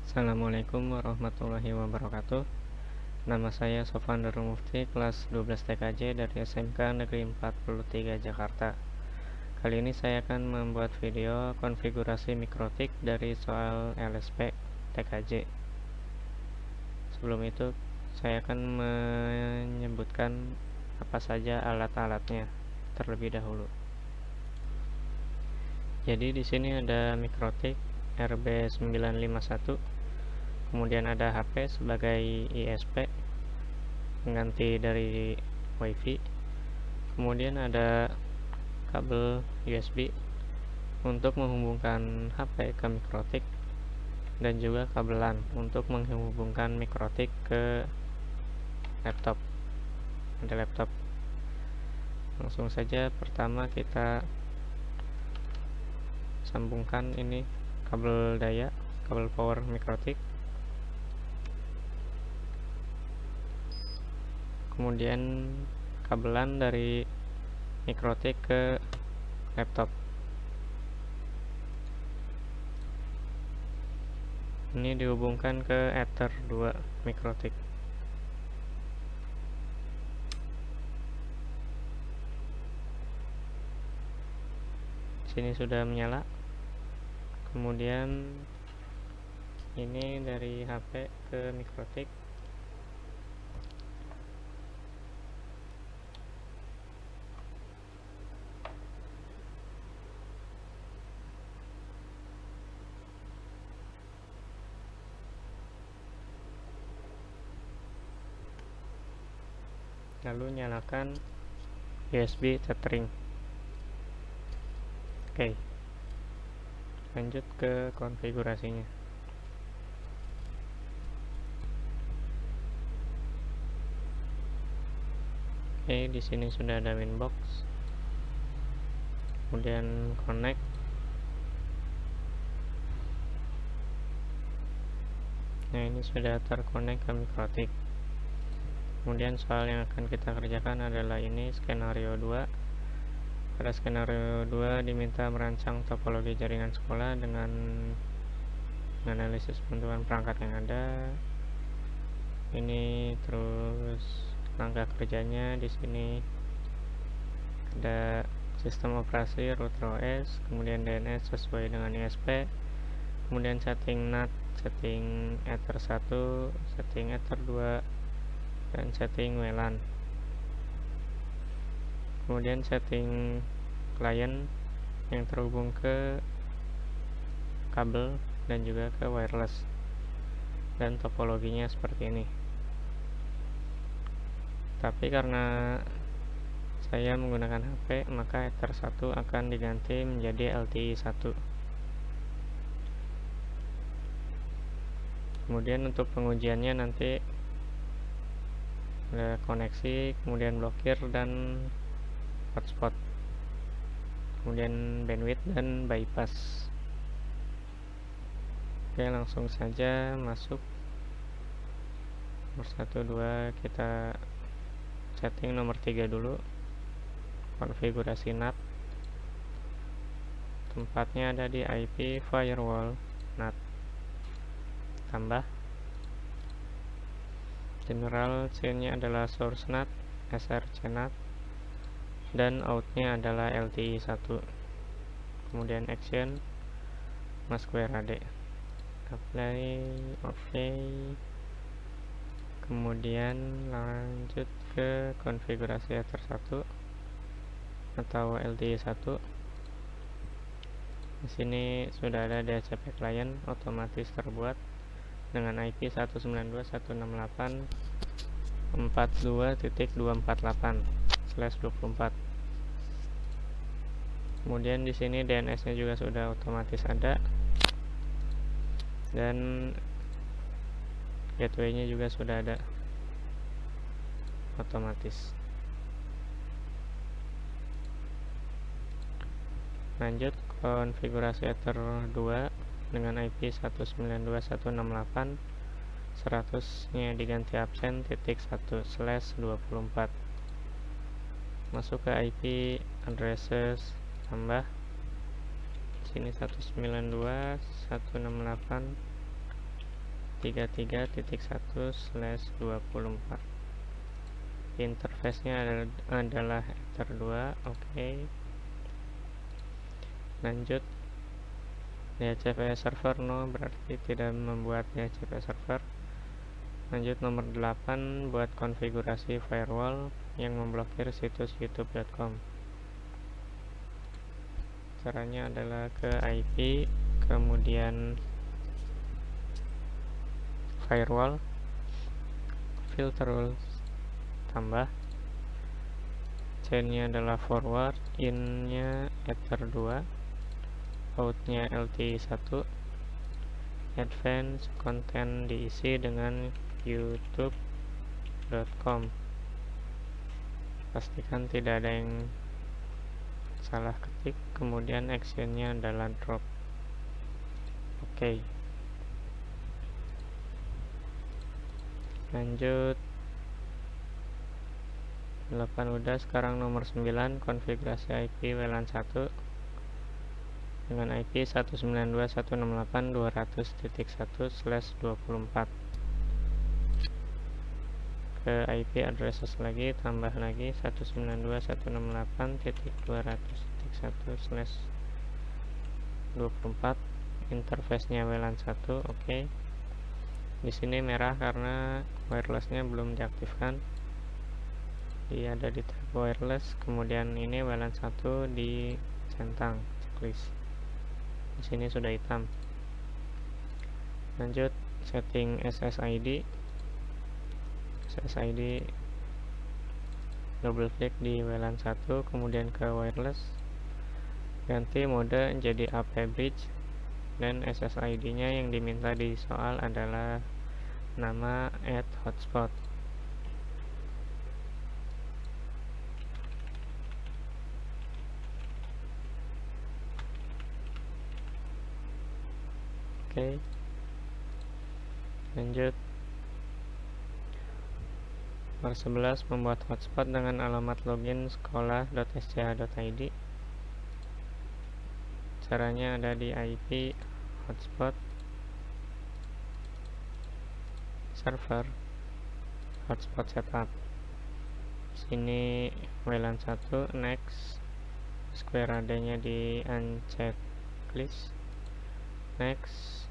Assalamualaikum warahmatullahi wabarakatuh. Nama saya Sofwan Darul Mufti, kelas 12 TKJ dari SMK Negeri 43 Jakarta. Kali ini saya akan membuat video konfigurasi mikrotik dari soal LSP TKJ. Sebelum itu, saya akan menyebutkan apa saja alat-alatnya terlebih dahulu. Jadi di sini ada mikrotik RB951. Kemudian ada HP sebagai ISP pengganti dari WiFi. Kemudian ada kabel USB untuk menghubungkan HP ke mikrotik, dan juga kabelan untuk menghubungkan mikrotik ke laptop. Ada laptop. Langsung saja, pertama kita sambungkan ini kabel daya, kabel power mikrotik. Kemudian kabelan dari mikrotik ke laptop. Ini dihubungkan ke Ether 2 mikrotik. Sini sudah menyala. Kemudian ini dari HP ke mikrotik. Lalu nyalakan USB tethering. Oke, lanjut ke konfigurasinya. Oke, di sini sudah ada Winbox. Kemudian connect. Nah, ini sudah terkonek ke mikrotik. Kemudian soal yang akan kita kerjakan adalah ini skenario 2. Pada skenario 2 diminta merancang topologi jaringan sekolah dengan analisis penentuan perangkat yang ada. Ini terus langkah kerjanya. Di sini ada sistem operasi router OS, kemudian DNS sesuai dengan ISP, kemudian setting NAT, setting Ether 1, setting Ether 2, dan setting WLAN. Kemudian setting klien yang terhubung ke kabel dan juga ke wireless, dan topologinya seperti ini. Tapi karena saya menggunakan HP, maka Ether 1 akan diganti menjadi LTE 1. Kemudian untuk pengujiannya nanti ada koneksi, kemudian blokir dan hotspot, kemudian bandwidth dan bypass. Oke, langsung saja masuk. Nomor 1, 2 kita setting nomor 3 dulu, konfigurasi NAT. Tempatnya ada di IP firewall NAT. Tambah general chain-nya adalah source NAT, SRC NAT, dan outnya adalah LTE 1. Kemudian action masquerade, apply, OK. Kemudian lanjut ke konfigurasi Ether 1 atau LTE 1. Di sini sudah ada DHCP client otomatis terbuat dengan IP 192.168.42.248/24. Kemudian di sini DNS-nya juga sudah otomatis ada, dan gateway-nya juga sudah ada otomatis. Lanjut konfigurasi Ether 2 dengan IP 192.168.100-nya diganti absen .1/24. Masuk ke IP addresses, tambah sini 192.168 33.1/24. Interface-nya adalah Ether 2. Oke. Lanjut, DHCP server no, berarti tidak membuat DHCP server. Lanjut nomor 8, buat konfigurasi firewall yang memblokir situs youtube.com. Caranya adalah ke IP, kemudian firewall, filter rules, tambah, chain-nya adalah forward, in-nya Ether 2, out-nya LTE1, advance, konten diisi dengan youtube.com. Pastikan tidak ada yang salah ketik, kemudian actionnya adalah drop. Oke. Lanjut, 8 udah. Sekarang nomor 9, konfigurasi IP WLAN 1 dengan IP 192.168.200.1/24. Ke IP addresses lagi, tambah lagi 192.168.200.1/24. Interface-nya WLAN 1. Oke. Di sini merah karena wireless-nya belum diaktifkan. Dia ada di tab wireless, kemudian ini WLAN 1 di centang checklist. Di sini sudah hitam. Lanjut, setting SSID. SSID, double klik di WLAN 1, kemudian ke wireless, ganti mode jadi AP bridge, dan SSID-nya yang diminta di soal adalah nama @hotspot. Oke. Lanjut, nomor 11, membuat hotspot dengan alamat login sekolah.sch.id. Caranya ada di IP hotspot, server, hotspot setup. Sini WLAN 1, next, square AD-nya di uncheck list, next,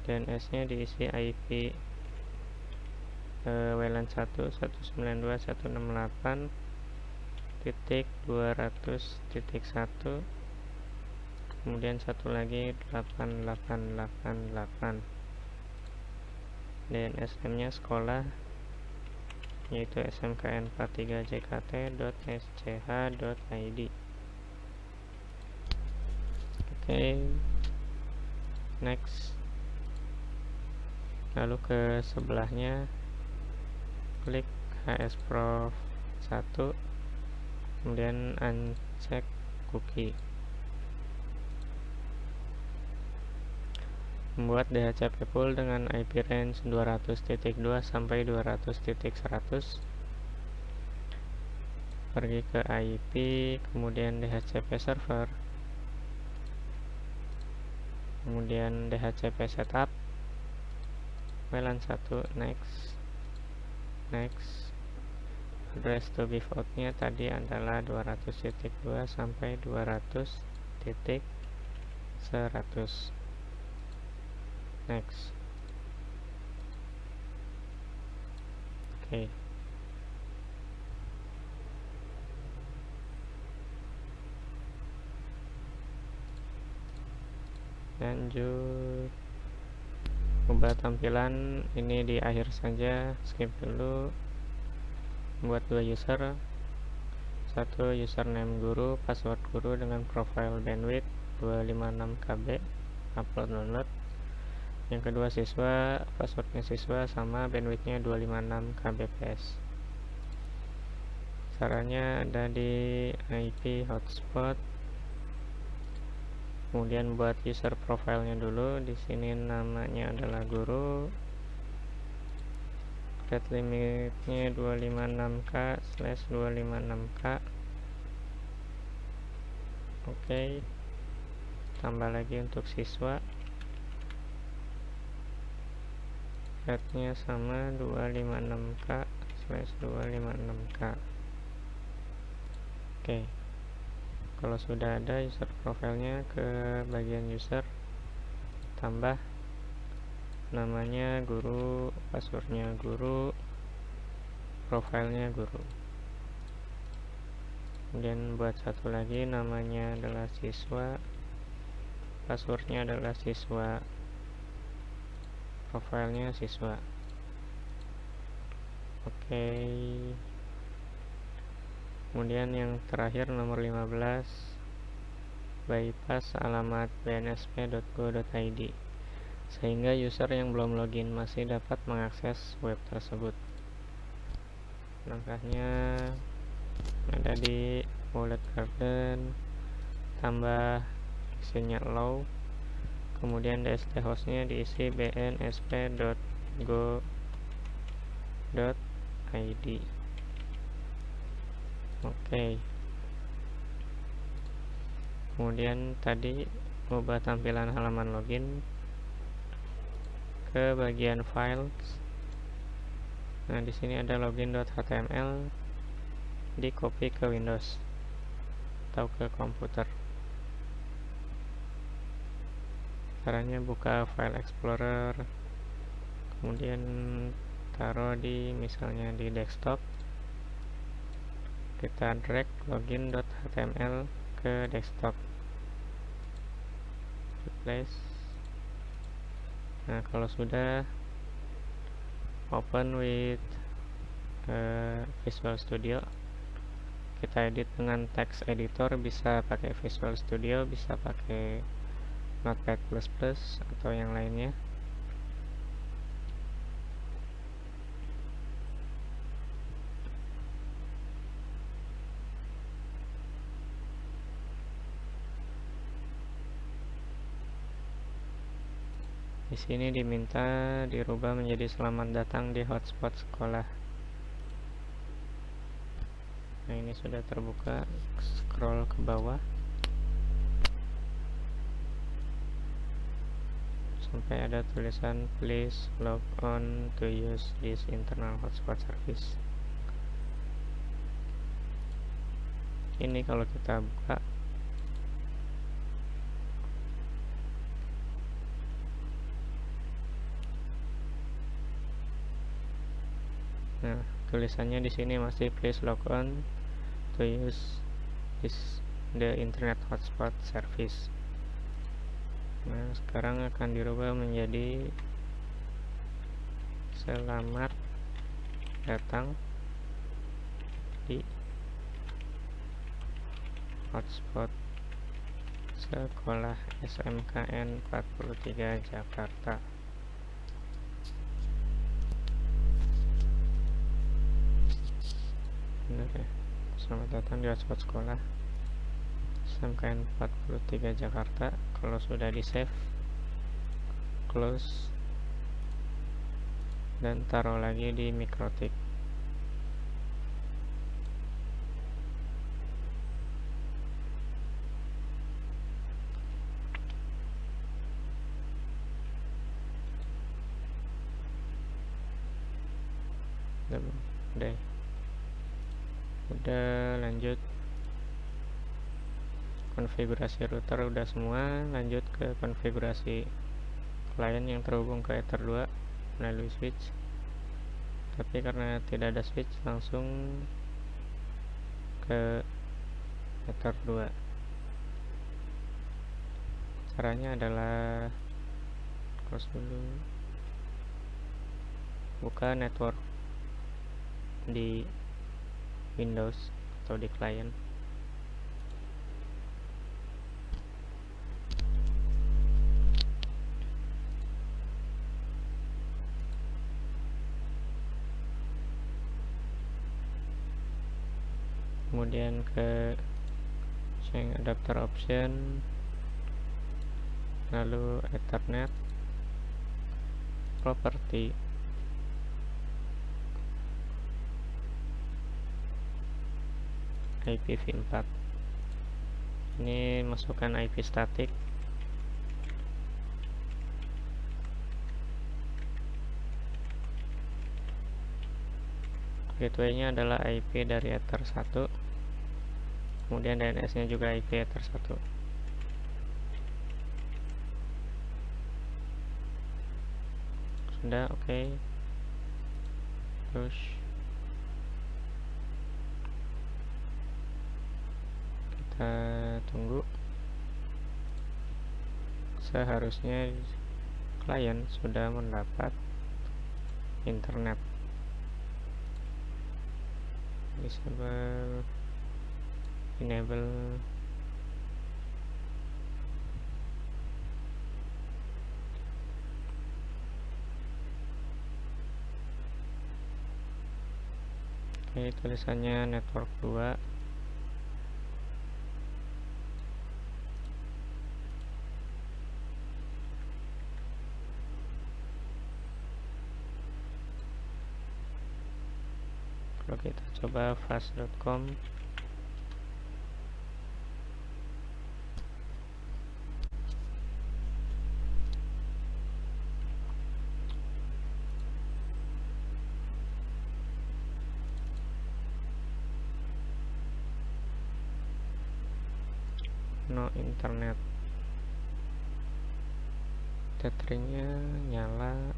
DNS-nya diisi IP WLAN 1 192.168.200.1, kemudian satu lagi 8888. DNS-nya sekolah, yaitu smkn43jkt.sch.id. Oke. Next. Lalu ke sebelahnya, klik hsprof 1, kemudian uncheck cookie. Membuat DHCP pool dengan IP range 200.2 sampai 200.100. Pergi ke IP, kemudian DHCP server, kemudian DHCP setup, WLAN 1, next, next. Address to give out nya tadi adalah 200.2 sampai 200.100. Next. Oke. Lanjut, ubah tampilan ini di akhir saja, skip dulu. Buat 2 user, satu username guru, password guru dengan profile bandwidth 256 KB, upload download. Yang kedua siswa, passwordnya siswa sama bandwidthnya 256 kbps. Caranya ada di IP hotspot, kemudian buat user profilenya dulu. Di sini namanya adalah guru, rate limitnya 256k/256k. Oke. Tambah lagi untuk siswa, pathnya sama 256k/256k. Oke, kalau sudah ada user profile-nya, ke bagian user, tambah namanya guru, passwordnya guru, profilnya guru. Kemudian buat satu lagi, namanya adalah siswa, passwordnya adalah siswa, profilnya siswa. Oke. Kemudian yang terakhir nomor 15, bypass alamat bnsp.go.id, sehingga user yang belum login masih dapat mengakses web tersebut. Langkahnya ada di wallet garden, tambah isinya allow, kemudian DST hostnya diisi bnsp.go.id. Oke. Kemudian tadi ubah tampilan halaman login ke bagian files. Nah, di sini ada login.html, di copy ke Windows atau ke komputer. Caranya buka file explorer, kemudian taruh di misalnya di desktop, kita drag login.html ke desktop, replace. Nah, kalau sudah, open with Visual Studio, kita edit dengan text editor, bisa pakai Visual Studio, bisa pakai Notepad++ atau yang lainnya. Di sini diminta dirubah menjadi selamat datang di hotspot sekolah. Nah, ini sudah terbuka, scroll ke bawah sampai ada tulisan please log on to use this internal hotspot service. Ini kalau kita buka, nah, tulisannya di sini masih please log on to use the internet hotspot service. Nah, sekarang akan dirubah menjadi selamat datang di hotspot sekolah SMKN 43 Jakarta. Benar ya, selamat datang di hotspot sekolah SMKN 43 Jakarta. Kalau sudah di save, close, dan taruh lagi di Mikrotik. Udah lanjut konfigurasi router, udah semua. Lanjut ke konfigurasi klien yang terhubung ke Ether 2 melalui switch, tapi karena tidak ada switch, langsung ke Ether 2. Caranya adalah close dulu, buka network di Windows atau di klien. Kemudian ke change adapter option, lalu Ethernet, property, IPv4. Ini masukkan IP static, gateway-nya adalah IP dari Ether 1, kemudian DNS-nya juga IP Ether 1. Sudah, oke. Terus kita tunggu. Seharusnya klien sudah mendapat internet. Disable, enable. Oke, tulisannya network 2. Kalau kita coba fast.com, no internet. Tethering-nya nyala.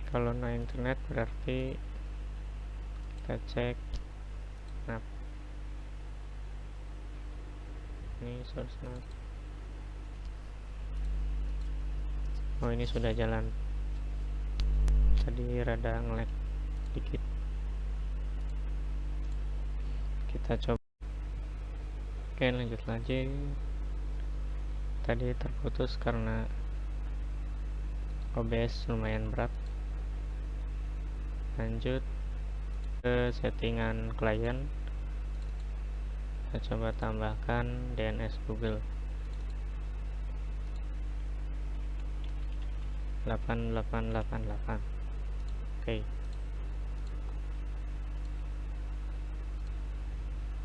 Kalau no internet berarti kita cek. Nah, ini source NAP. Oh, ini sudah jalan. Tadi rada nge-lag dikit. Kita coba. Oke, lanjut lagi. Tadi terputus karena OBS lumayan berat. Lanjut ke settingan klien. Kita coba tambahkan DNS Google 8888. Oke.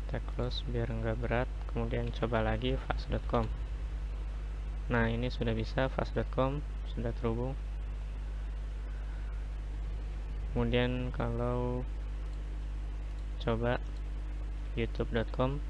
Kita close biar enggak berat. Kemudian coba lagi fast.com. Nah, ini sudah bisa, fast.com sudah terhubung. Kemudian kalau coba youtube.com,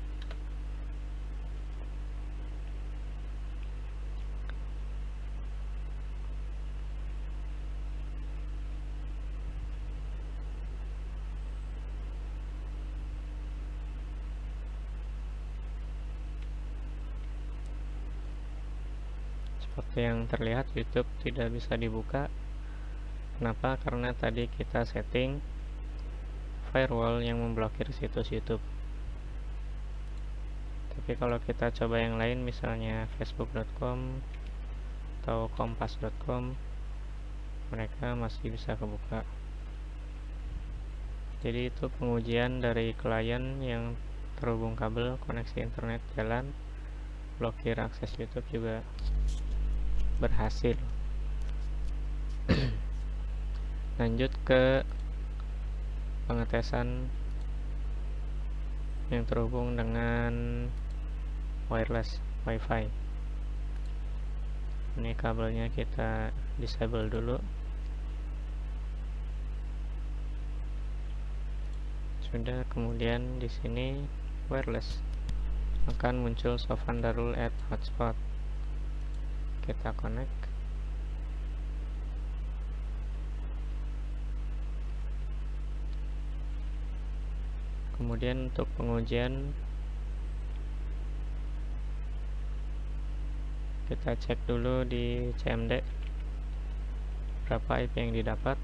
seperti yang terlihat YouTube tidak bisa dibuka. Kenapa? Karena tadi kita setting firewall yang memblokir situs YouTube. Tapi kalau kita coba yang lain, misalnya facebook.com atau kompas.com, mereka masih bisa kebuka. Jadi itu pengujian dari klien yang terhubung kabel, koneksi internet jalan, blokir akses YouTube juga berhasil. Lanjut ke pengetesan yang terhubung dengan wireless wifi. Ini kabelnya kita disable dulu. Sudah, kemudian di sini wireless akan muncul Sofan Darul add hotspot. Kita connect. Kemudian untuk pengujian kita cek dulu di CMD berapa IP yang didapat.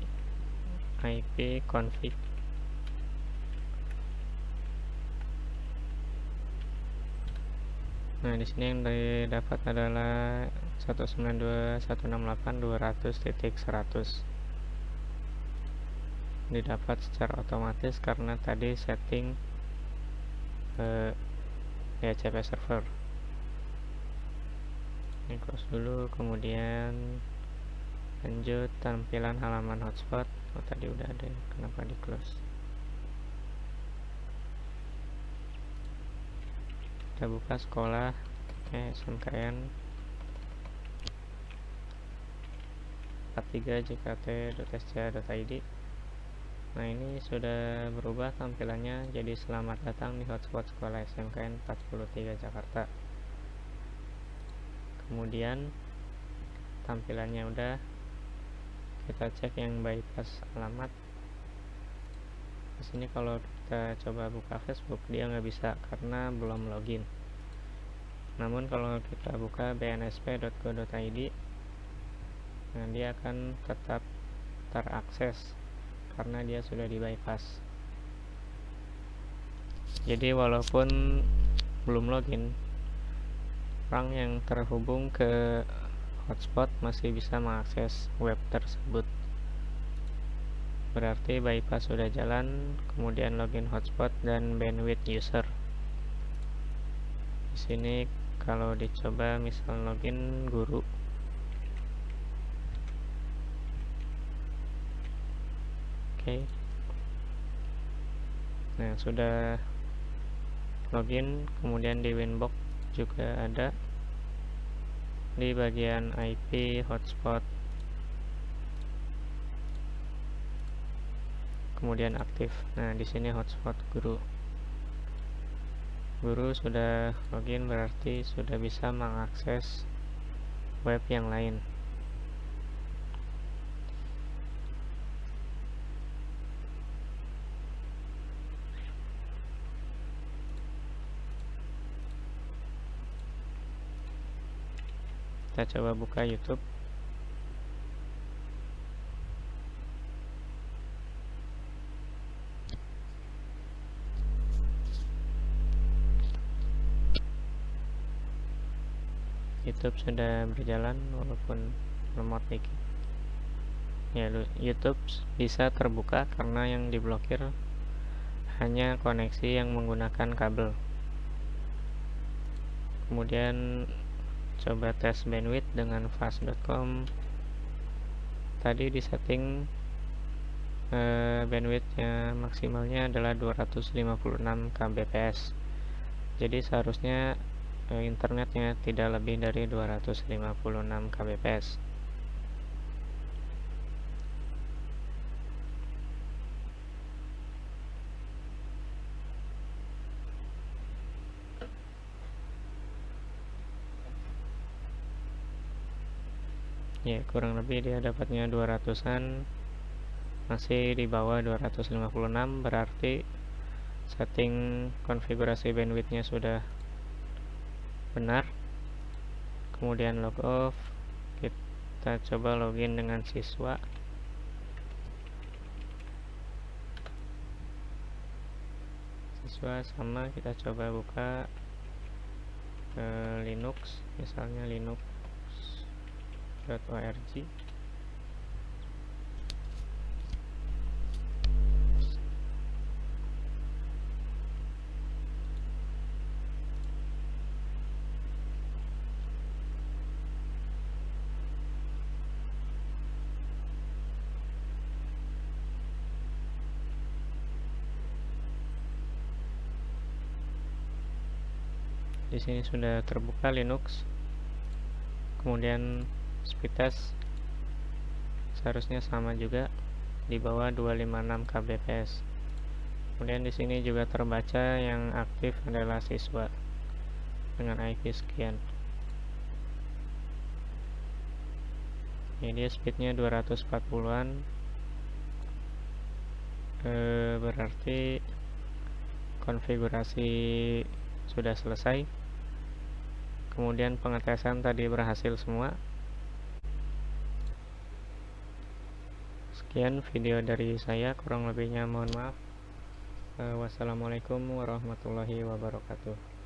IP config. Nah, di sini yang didapat adalah 192.168.200.100. Didapat secara otomatis karena tadi setting DHCP server. Ini close dulu, kemudian lanjut tampilan halaman hotspot. Oh, tadi udah ada, kenapa di close? Kita buka sekolah, Oke, SMKN 43jkt.sca.id. Nah, ini sudah berubah tampilannya jadi selamat datang di hotspot sekolah SMKN 43 Jakarta. Kemudian tampilannya udah, kita cek yang bypass alamat. Di sini kalau kita coba buka Facebook, dia nggak bisa karena belum login. Namun kalau kita buka bnsp.go.id, nah dia akan tetap terakses karena dia sudah di bypass. Jadi walaupun belum login, orang yang terhubung ke hotspot masih bisa mengakses web tersebut. Berarti bypass sudah jalan, kemudian login hotspot dan bandwidth user. Di sini kalau dicoba misal login guru, oke. Nah, sudah login, kemudian di Winbox juga ada di bagian IP hotspot, kemudian aktif. Nah, di sini hotspot guru sudah login, berarti sudah bisa mengakses web yang lain. Kita coba buka YouTube. YouTube sudah berjalan walaupun lemot dikit. Ya, YouTube bisa terbuka karena yang diblokir hanya koneksi yang menggunakan kabel. Kemudian coba tes bandwidth dengan fast.com. Tadi di setting bandwidthnya maksimalnya adalah 256 kbps. Jadi seharusnya internetnya tidak lebih dari 256 kbps. Ya, kurang lebih dia dapatnya 200-an, masih di bawah 256, berarti setting konfigurasi bandwidthnya sudah benar. Kemudian log off, kita coba login dengan siswa. Sama, kita coba buka Linux, misalnya linux.org. Di sini sudah terbuka Linux. Kemudian speed test seharusnya sama juga, di bawah 256 kbps. Kemudian di sini juga terbaca yang aktif adalah siswa dengan IP sekian. Ini dia speednya 240-an. Berarti konfigurasi sudah selesai. Kemudian pengetesan tadi berhasil semua. Sekian video dari saya, kurang lebihnya mohon maaf. Wassalamualaikum warahmatullahi wabarakatuh.